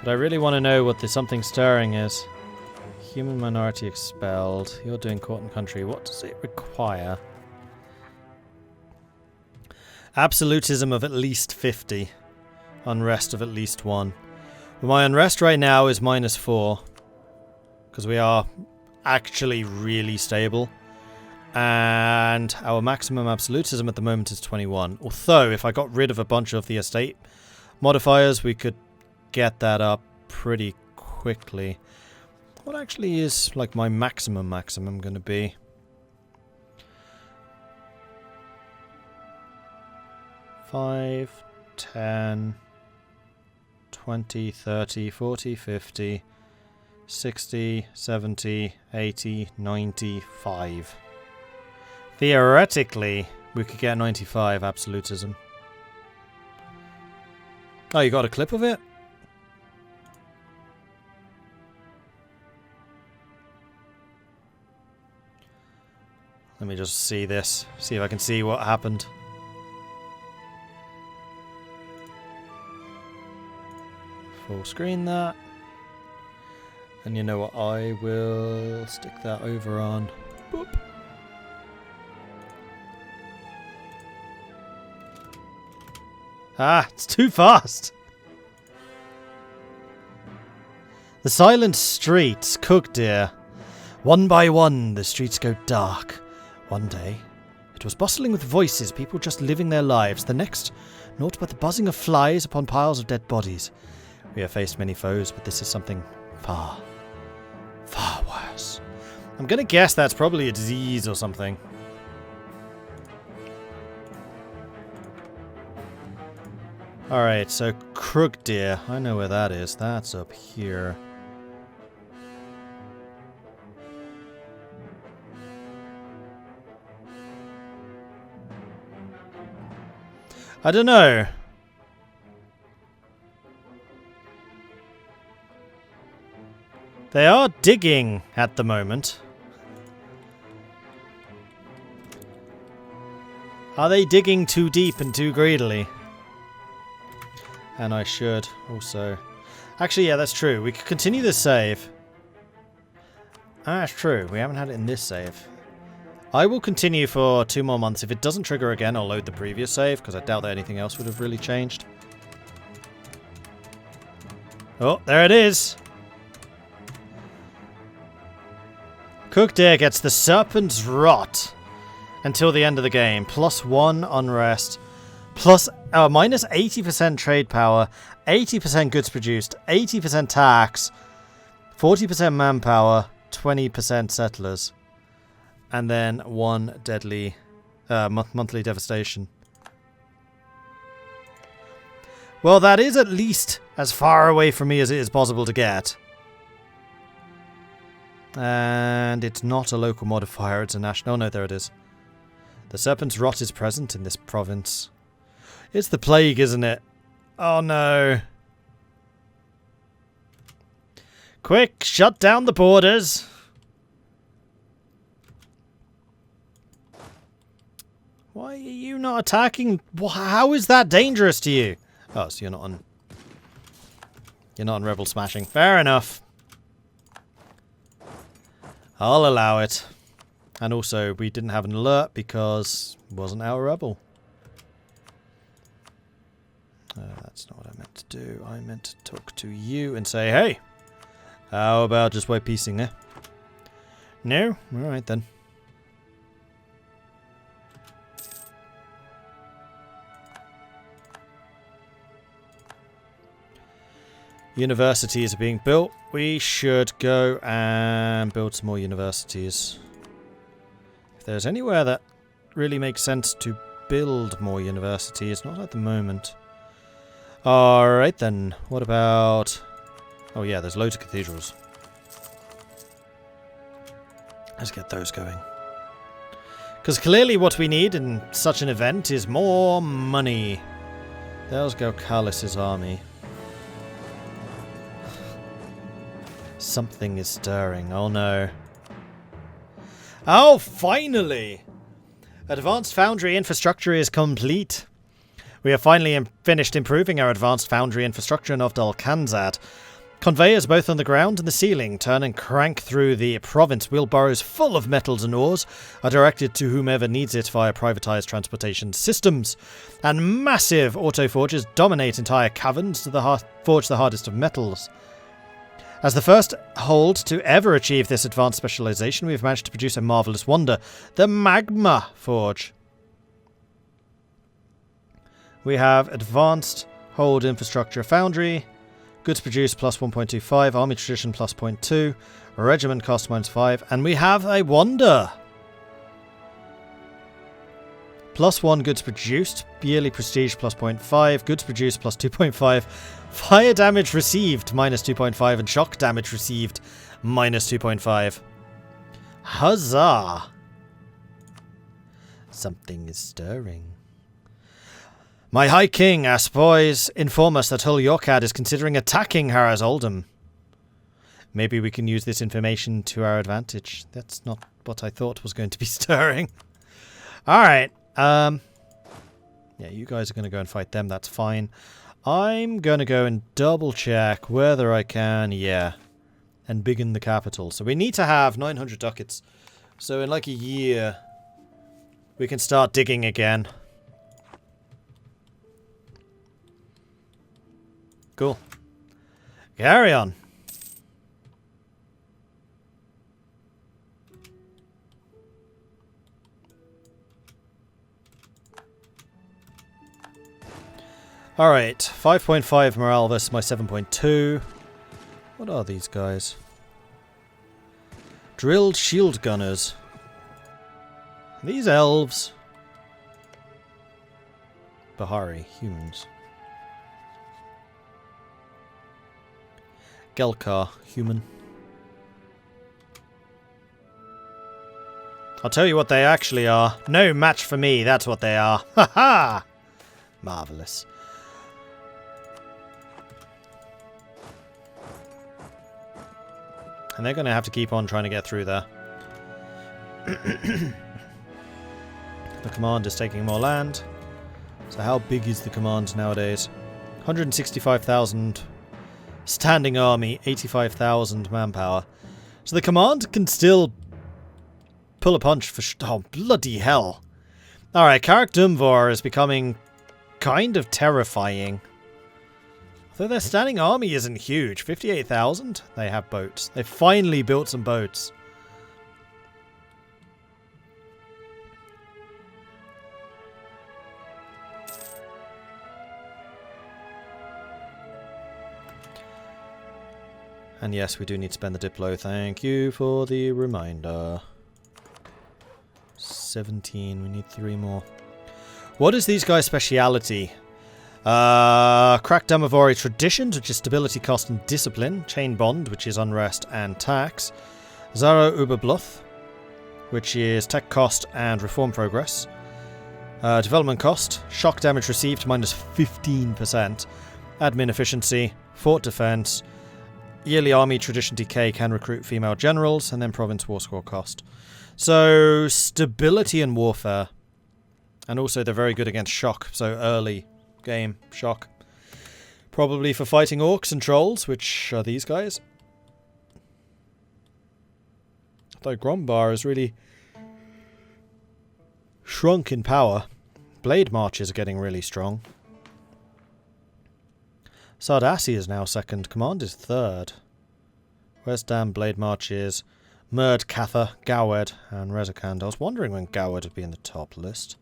But I really want to know what the something stirring is. Human minority expelled. You're doing court and country. What does it require? Absolutism of at least 50. Unrest of at least 1. My unrest right now is -4. Because we are actually really stable. And our maximum absolutism at the moment is 21. Although, if I got rid of a bunch of the estate modifiers, we could get that up pretty quickly. What actually is like my maximum going to be? $5, $10, $20, $30, $40, $50, $60, $70, $80, $95. Theoretically, we could get 95 absolutism. Oh, you got a clip of it? Let me just see this. See if I can see what happened. Full screen that. And you know what? I will stick that over on. Boop. Ah, it's too fast. The silent streets, cook dear. One by one, the streets go dark. One day, it was bustling with voices, people just living their lives. The next, naught but the buzzing of flies upon piles of dead bodies. We have faced many foes, but this is something far, far worse. I'm gonna guess that's probably a disease or something. Alright, so Krugdir. I know where that is. That's up here. I don't know. They are digging at the moment. Are they digging too deep and too greedily? And I should also... Actually, yeah, that's true. We could continue this save. Ah, that's true. We haven't had it in this save. I will continue for 2 more months. If it doesn't trigger again, I'll load the previous save, because I doubt that anything else would have really changed. Oh, there it is! Cookdeer gets the Serpent's Rot until the end of the game. +1 unrest. Plus minus 80% trade power, 80% goods produced, 80% tax, 40% manpower, 20% settlers. And then 1 deadly monthly devastation. Well, that is at least as far away from me as it is possible to get. And it's not a local modifier, it's a national... Oh no, there it is. The Serpent's Rot is present in this province. It's the plague, isn't it? Oh no. Quick, shut down the borders. Why are you not attacking? How is that dangerous to you? Oh, so you're not on... You're not on rebel smashing. Fair enough. I'll allow it. And also, we didn't have an alert because it wasn't our rebel. That's not what I meant to do. I meant to talk to you and say, hey, how about just white piecing there? No? Alright then. Universities are being built. We should go and build some more universities. If there's anywhere that really makes sense to build more universities, not at the moment. Alright then, what about... Oh yeah, there's loads of cathedrals. Let's get those going. Because clearly what we need in such an event is more money. There's Galcalis' army. Something is stirring, oh no. Oh, finally! Advanced Foundry infrastructure is complete. We have finally finished improving our advanced foundry infrastructure in Ovdal Kanzad. Conveyors both on the ground and the ceiling turn and crank through the province. Wheelbarrows full of metals and ores are directed to whomever needs it via privatized transportation systems. And massive auto-forges dominate entire caverns to forge the hardest of metals. As the first hold to ever achieve this advanced specialization, we've managed to produce a marvelous wonder, the Magma Forge. We have advanced hold infrastructure foundry, goods produced plus 1.25, army tradition plus 0.2, regiment cost -5, and we have a wonder. Plus 1 goods produced, yearly prestige plus 0.5, goods produced plus 2.5, fire damage received minus 2.5, and shock damage received minus 2.5. Huzzah! Something is stirring. My High King, our spies inform us that Hull Yorkad is considering attacking Harraz Oldham. Maybe we can use this information to our advantage. That's not what I thought was going to be stirring. Alright. Yeah, you guys are going to go and fight them. That's fine. I'm going to go and double check whether I can, yeah, and begin the capital. So we need to have 900 ducats. So in like a year, we can start digging again. Cool. Carry on. Alright, 5.5 morale versus my 7.2. What are these guys? Drilled shield gunners. These elves. Bahari, humans. Gelkar, human. I'll tell you what they actually are. No match for me, that's what they are. Ha ha! Marvellous. And they're going to have to keep on trying to get through there. The command is taking more land. So how big is the command nowadays? 165,000 standing army, 85,000 manpower. So the command can still pull a punch for... oh, bloody hell. Alright, Carrick Dumvor is becoming kind of terrifying. Though their standing army isn't huge. 58,000? They have boats. They finally built some boats. And yes, we do need to spend the Diplo. Thank you for the reminder. 17. We need 3 more. What is these guys' speciality? Crack Damavori Traditions, which is stability, cost, and discipline. Chain Bond, which is unrest and tax. Zaro Uberbluth, which is tech cost and reform progress. Development cost, shock damage received minus 15%. Admin efficiency, fort defense. Yearly army tradition decay can recruit female generals, and then province war score cost. So, stability and warfare. And also they're very good against shock, so early game shock. Probably for fighting orcs and trolls, which are these guys. Though Grombar has really shrunk in power. Blade marches are getting really strong. Sardassi is now second. Command is third. Where's Dan? Blade marches. Murd, Catha, Gowed, and Rezakand. I was wondering when Gowed would be in the top list.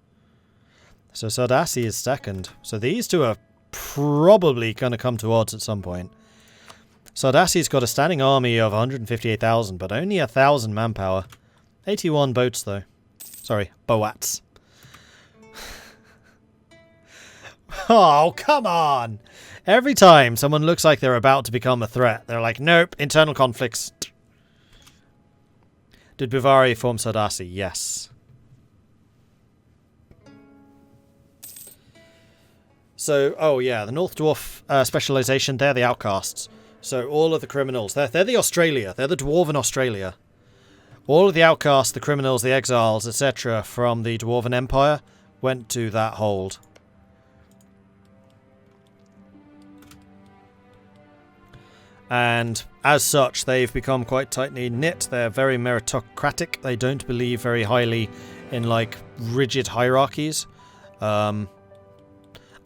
So Sardassi is second. So these two are probably going to come to odds at some point. Sardassi's got a standing army of 158,000, but only 1,000 manpower. 81 boats, though. Sorry, boats. Oh, come on! Every time someone looks like they're about to become a threat, they're like, nope, internal conflicts. Did Bivari form Sardassi? Yes. So, oh yeah, the North Dwarf specialization, they're the outcasts. So all of the criminals, they're the Australia, they're the Dwarven Australia. All of the outcasts, the criminals, the exiles, etc. from the Dwarven Empire went to that hold. And as such, they've become quite tightly knit. They're very meritocratic. They don't believe very highly in, like, rigid hierarchies. And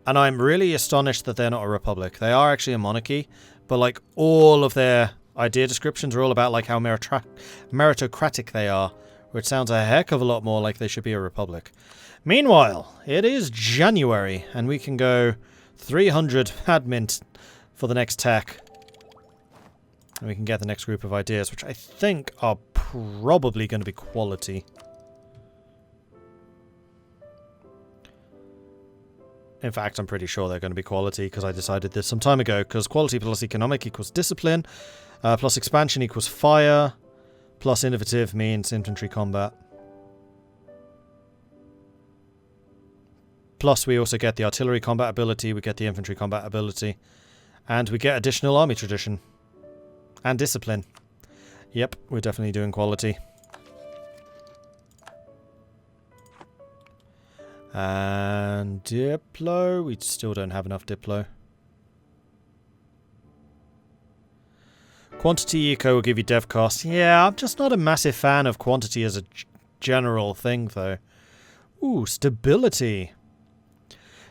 I'm really astonished that they're not a republic. They are actually a monarchy, but, like, all of their idea descriptions are all about, like, how meritocratic they are, which sounds a heck of a lot more like they should be a republic. Meanwhile, it is January, and we can go 300 admin for the next tech. And we can get the next group of ideas, which I think are probably going to be quality. In fact, I'm pretty sure they're going to be quality, because I decided this some time ago, because quality plus economic equals discipline, plus expansion equals fire, plus innovative means infantry combat. Plus we also get the artillery combat ability, we get the infantry combat ability, and we get additional army tradition. And discipline. Yep, we're definitely doing quality. And Diplo. We still don't have enough Diplo. Quantity eco will give you dev costs. Yeah, I'm just not a massive fan of quantity as a general thing, though. Ooh, stability.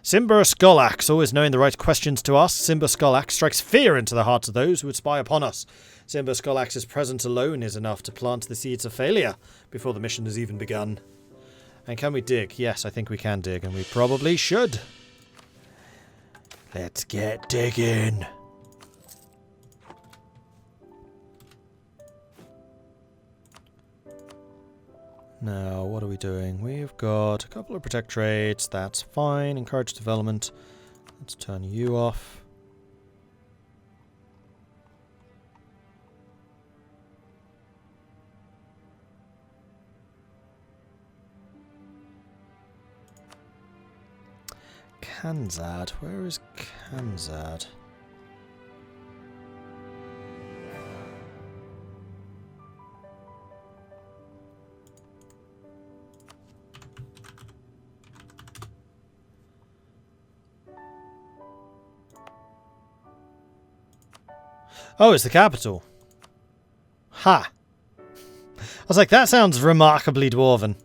Simba Skolax, always knowing the right questions to ask. Simba Skolax strikes fear into the hearts of those who would spy upon us. Simba Skolax's presence alone is enough to plant the seeds of failure before the mission has even begun. And can we dig? Yes, I think we can dig, and we probably should. Let's get digging. Now, what are we doing? We've got a couple of protect trades. That's fine. Encourage development. Let's turn you off. Kanzad. Where is Kanzad? Oh, it's the capital. Ha! I was like, that sounds remarkably dwarven.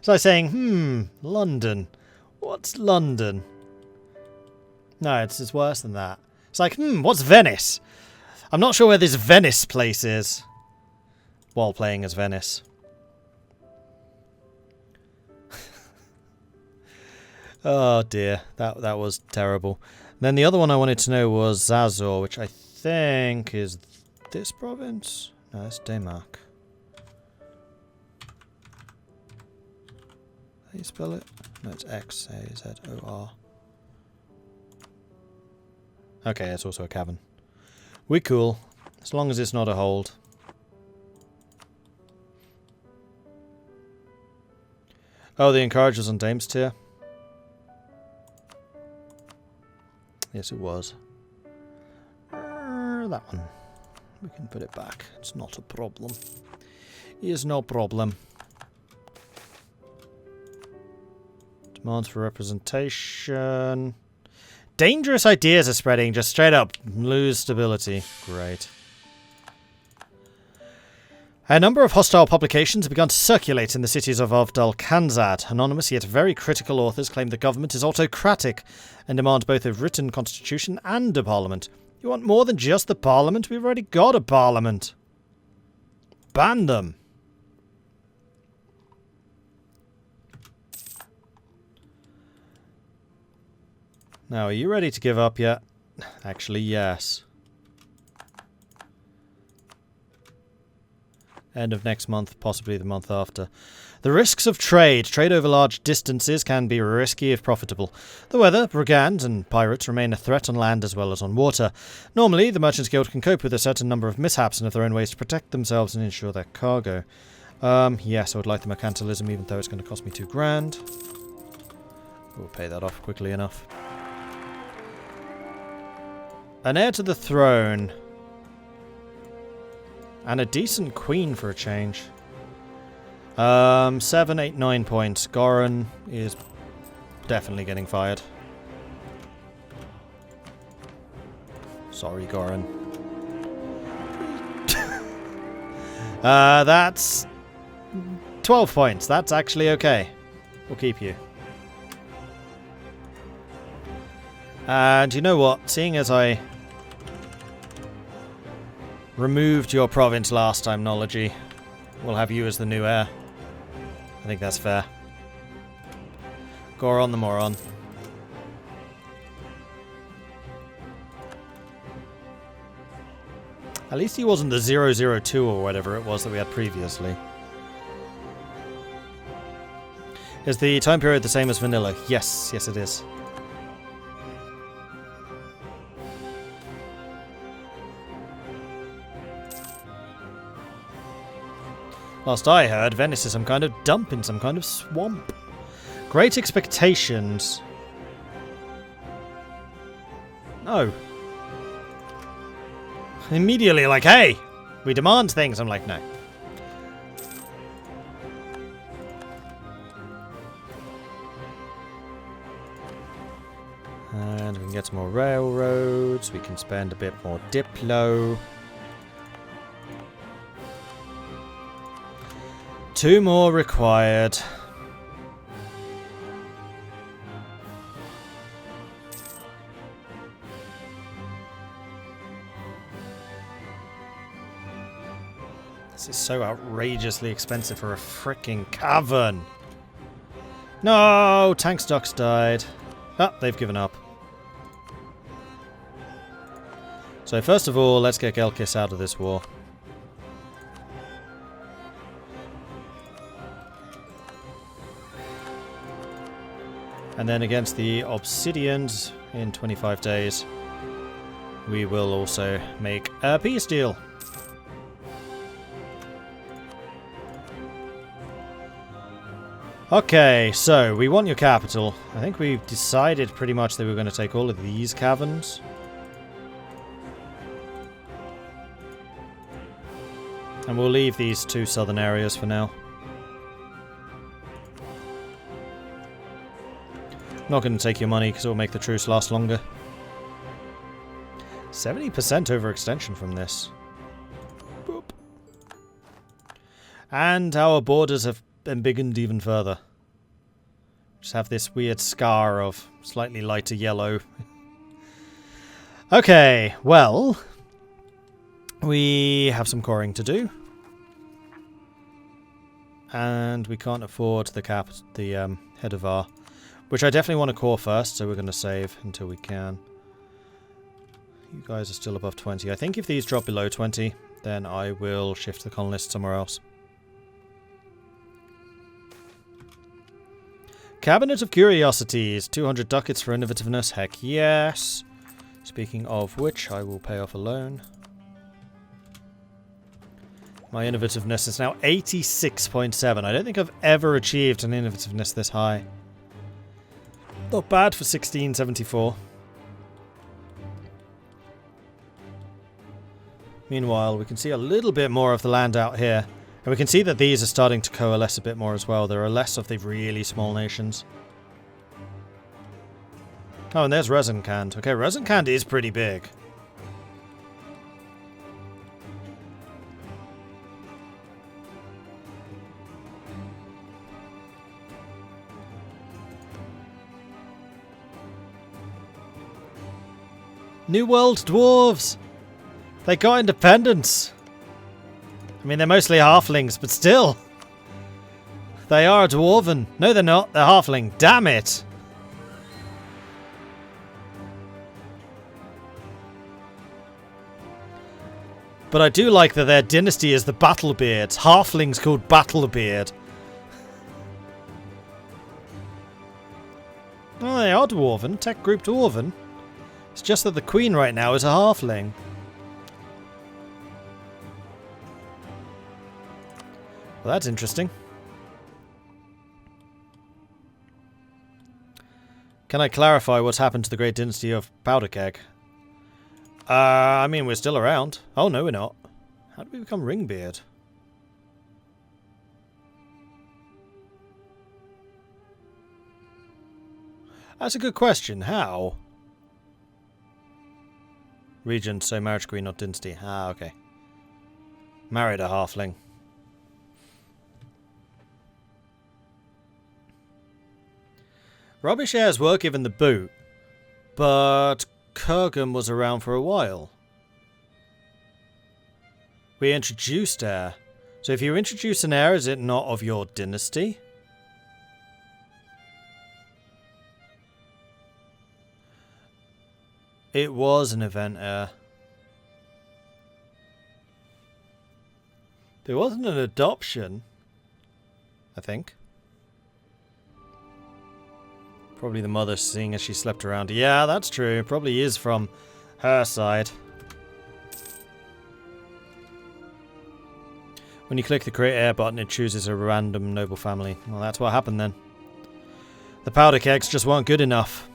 So I was saying, London. What's London? No, it's worse than that. It's like, what's Venice? I'm not sure where this Venice place is. While playing as Venice. Oh dear, that was terrible. And then the other one I wanted to know was Zazor, which I think is this province? No, it's Denmark. How do you spell it? No, it's X-A-Z-O-R. Okay, it's also a cavern. We're cool, as long as it's not a hold. Oh, the encouragers on Dame's tier? Yes, it was. That one. We can put it back. It's not a problem. It's no problem. Demands for representation. Dangerous ideas are spreading. Just straight up. Lose stability. Great. A number of hostile publications have begun to circulate in the cities of Ovdal Kanzon. Anonymous yet very critical authors claim the government is autocratic and demand both a written constitution and a parliament. You want more than just the parliament? We've already got a parliament. Ban them. Now, are you ready to give up yet? Actually, yes. End of next month, possibly the month after. The risks of trade. Trade over large distances can be risky if profitable. The weather, brigands, and pirates remain a threat on land as well as on water. Normally, the Merchants Guild can cope with a certain number of mishaps and have their own ways to protect themselves and ensure their cargo. Yes, I would like the mercantilism, even though it's going to cost me £2,000. We'll pay that off quickly enough. An heir to the throne. And a decent queen for a change. 7, 8, 9 points. Goran is definitely getting fired. Sorry, Goran. That's 12 points. That's actually okay. We'll keep you. And you know what? Seeing as I removed your province last time, Nology, we'll have you as the new heir. I think that's fair. Goron the moron. At least he wasn't the 002 or whatever it was that we had previously. Is the time period the same as vanilla? Yes, yes it is. Last I heard, Venice is some kind of dump in some kind of swamp. Great expectations. No. Immediately like, hey, we demand things. I'm like, no. And we can get some more railroads. We can spend a bit more Diplo. 2 more required. This is so outrageously expensive for a freaking cavern. No, Tank Stocks died. Ah, they've given up. So first of all, let's get Gelkis out of this war. And then against the Obsidians in 25 days, we will also make a peace deal. Okay, so we want your capital. I think we've decided pretty much that we're going to take all of these caverns. And we'll leave these 2 southern areas for now. Not going to take your money because it will make the truce last longer. 70% overextension from this. Boop. And our borders have embiggened even further. Just have this weird scar of slightly lighter yellow. Okay, well, we have some coring to do. And we can't afford the head of our... Which I definitely want to core first, so we're going to save until we can. You guys are still above 20. I think if these drop below 20, then I will shift the colonists somewhere else. Cabinet of Curiosities. 200 ducats for innovativeness. Heck yes. Speaking of which, I will pay off a loan. My innovativeness is now 86.7. I don't think I've ever achieved an innovativeness this high. Not bad for 1674. Meanwhile, we can see a little bit more of the land out here. And we can see that these are starting to coalesce a bit more as well. There are less of the really small nations. Oh, and there's Rezenkand. Okay, Rezenkand is pretty big. New World Dwarves! They got independence! I mean, they're mostly halflings, but still! They are dwarven. No, they're not. They're halfling. Damn it! But I do like that their dynasty is the Battlebeards. Halflings called Battlebeard. Oh, they are dwarven. Tech group dwarven. It's just that the queen right now is a halfling. Well, that's interesting. Can I clarify what's happened to the great dynasty of Powderkeg? I mean, we're still around. Oh, no, we're not. How did we become Ringbeard? That's a good question. How? Regent, so marriage queen, not dynasty. Ah, okay. Married a halfling. Rubbish heirs were given the boot, but Kurgan was around for a while. We introduced heir. So if you introduce an heir, is it not of your dynasty? It was an event heir. There wasn't an adoption, I think. Probably the mother, seeing as she slept around. Yeah, that's true. Probably is from her side. When you click the create heir button, it chooses a random noble family. Well, that's what happened then. The powder kegs just weren't good enough.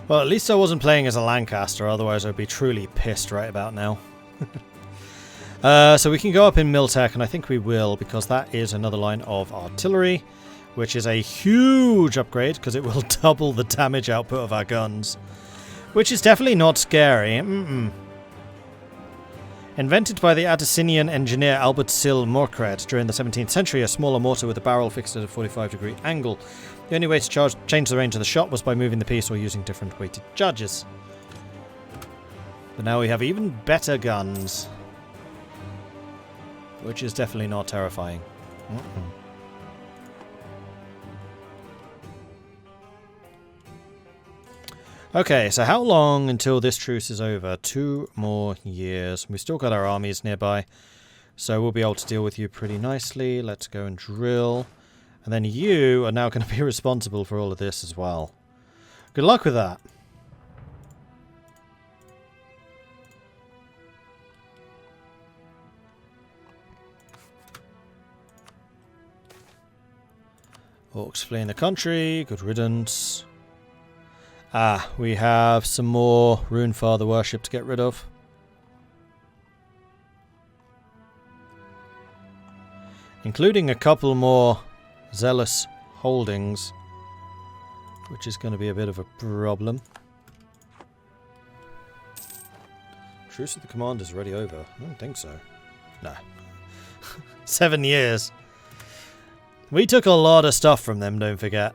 Well, at least I wasn't playing as a Lancaster, otherwise I'd be truly pissed right about now. So we can go up in Miltech, and I think we will, because that is another line of artillery, which is a huge upgrade, because it will double the damage output of our guns. Which is definitely not scary. Invented by the Abyssinian engineer Albert Sil Mordred during the 17th century, a smaller mortar with a barrel fixed at a 45-degree angle. The only way to change the range of the shot was by moving the piece or using different weighted charges. But now we have even better guns. Which is definitely not terrifying. Okay, so how long until this truce is over? 2 more years. We've still got our armies nearby, so we'll be able to deal with you pretty nicely. Let's go and drill. And then you are now going to be responsible for all of this as well. Good luck with that. Orcs fleeing the country. Good riddance. Ah, we have some more Runefather worship to get rid of. Including a couple more zealous holdings, which is going to be a bit of a problem. Truce with the Commander's already over. I don't think so. No. 7 years. We took a lot of stuff from them, don't forget.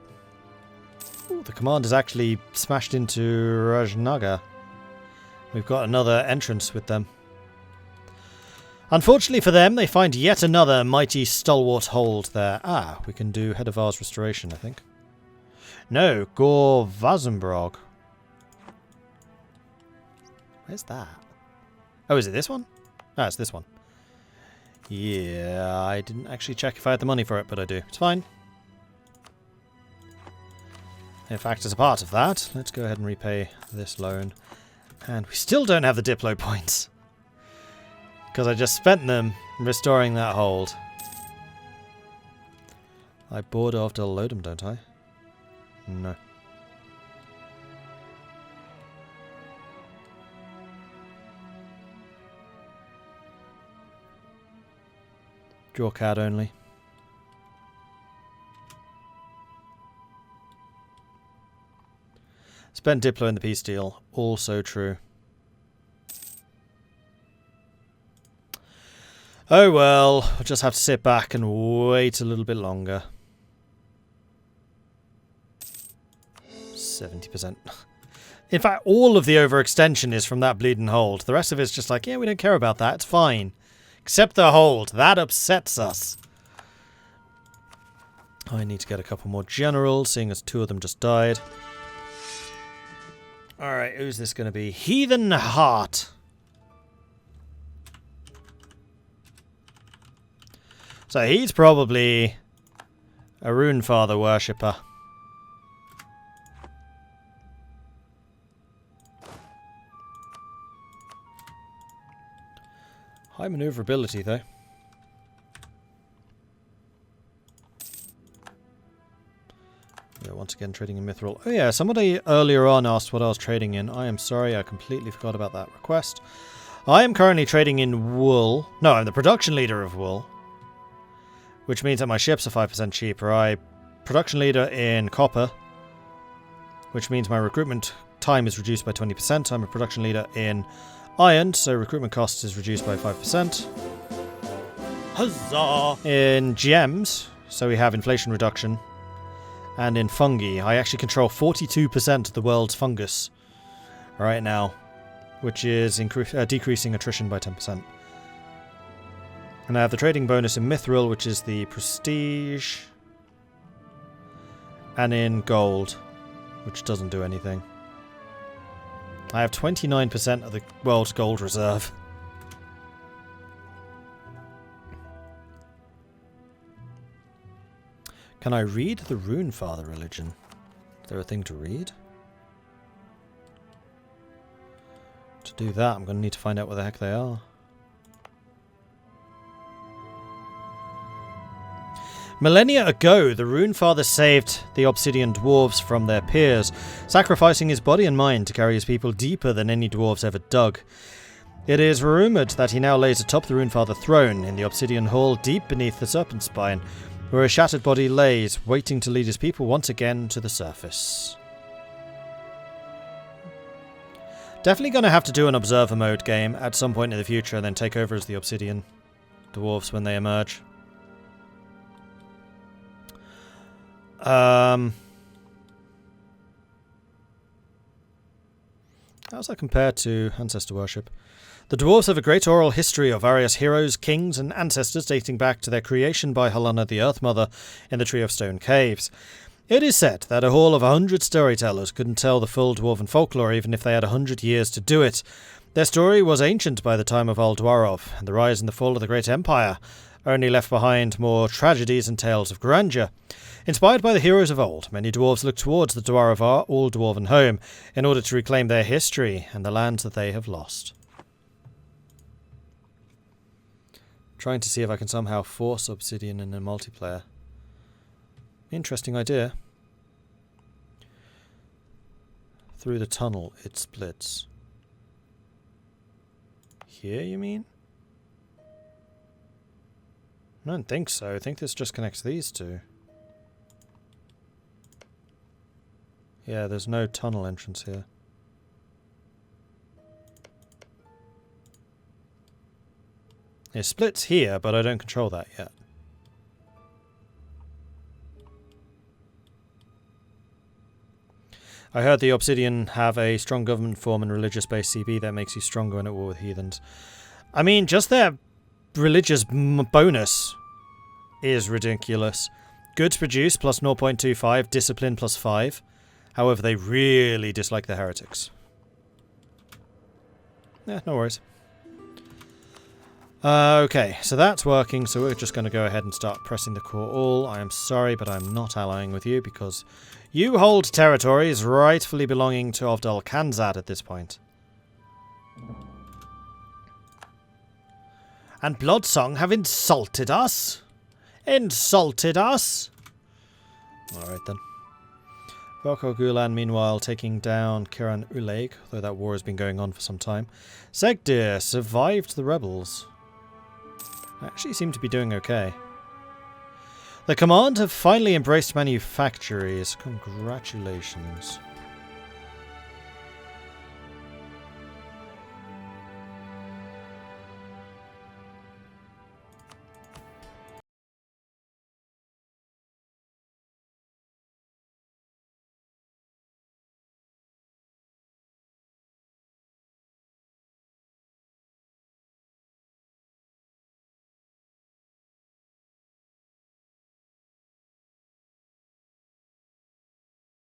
Ooh, the Commander's actually smashed into Rajnaga. We've got another entrance with them. Unfortunately for them, they find yet another mighty stalwart hold there. Ah, we can do Head of Ours Restoration, I think. No, Gore Vazenbrog. Where's that? Oh, is it this one? Ah, it's this one. Yeah, I didn't actually check if I had the money for it, but I do. It's fine. In fact, as a part of that, let's go ahead and repay this loan. And we still don't have the Diplo points. Because I just spent them restoring that hold. I board Ovdal Lodum, don't I? No. Draw card only. Spent Diplo in the peace deal. Also true. Oh well, I'll just have to sit back and wait a little bit longer. 70%. In fact, all of the overextension is from that bleeding hold. The rest of it's just like, yeah, we don't care about that. It's fine. Except the hold. That upsets us. I need to get a couple more generals, seeing as 2 of them just died. Alright, who's this going to be? Heathen Heart. So he's probably a Runefather worshipper. High maneuverability, though. again, trading in Mithril. Oh yeah, somebody earlier on asked what I was trading in. I am sorry, I completely forgot about that request. I am currently trading in wool. No, I'm the production leader of wool. Which means that my ships are 5% cheaper. I'm production leader in copper. Which means my recruitment time is reduced by 20%. I'm a production leader in iron, so recruitment cost is reduced by 5%. Huzzah! In gems, so we have inflation reduction. And in fungi, I actually control 42% of the world's fungus right now, which is decreasing attrition by 10%. And I have the trading bonus in mithril, which is the prestige. And in gold, which doesn't do anything. I have 29% of the world's gold reserve. Can I read the Runefather religion? Is there a thing to read? To do that, I'm going to need to find out what the heck they are. Millennia ago, the Runefather saved the Obsidian Dwarves from their peers, sacrificing his body and mind to carry his people deeper than any dwarves ever dug. It is rumoured that he now lays atop the Runefather throne in the Obsidian Hall deep beneath the Serpent Spine, where a shattered body lays, waiting to lead his people once again to the surface. Definitely going to have to do an Observer mode game at some point in the future and then take over as the Obsidian Dwarves when they emerge. How's that compared to Ancestor Worship? The Dwarves have a great oral history of various heroes, kings, and ancestors dating back to their creation by Helena the Earth Mother in the Tree of Stone Caves. It is said that a hall of 100 storytellers couldn't tell the full dwarven folklore even if they had 100 years to do it. Their story was ancient by the time of Old Dwarov, and the rise and the fall of the great empire only left behind more tragedies and tales of grandeur. Inspired by the heroes of old, many dwarves look towards the Dwarvar all-dwarven home in order to reclaim their history and the lands that they have lost. Trying to see if I can somehow force Obsidian in a multiplayer. Interesting idea. Through the tunnel, it splits. Here, you mean? I don't think so. I think this just connects these two. Yeah, there's no tunnel entrance here. It splits here, but I don't control that yet. I heard the Obsidian have a strong government form and religious-based CB that makes you stronger when at war with heathens. I mean, just their religious bonus is ridiculous. Goods produced plus 0.25, discipline plus 5. However, they really dislike the heretics. Yeah, no worries. Okay, so that's working, so we're just going to go ahead and start pressing the core all. I am sorry, but I'm not allying with you because you hold territories rightfully belonging to Ovdal Kanzad at this point. And Bloodsong have insulted us? Insulted us? Alright then. Velko Gulan, meanwhile, taking down Kiran Uleg, though that war has been going on for some time. Segdir survived the rebels. Actually seem to be doing okay. The command have finally embraced manufacturers. Congratulations.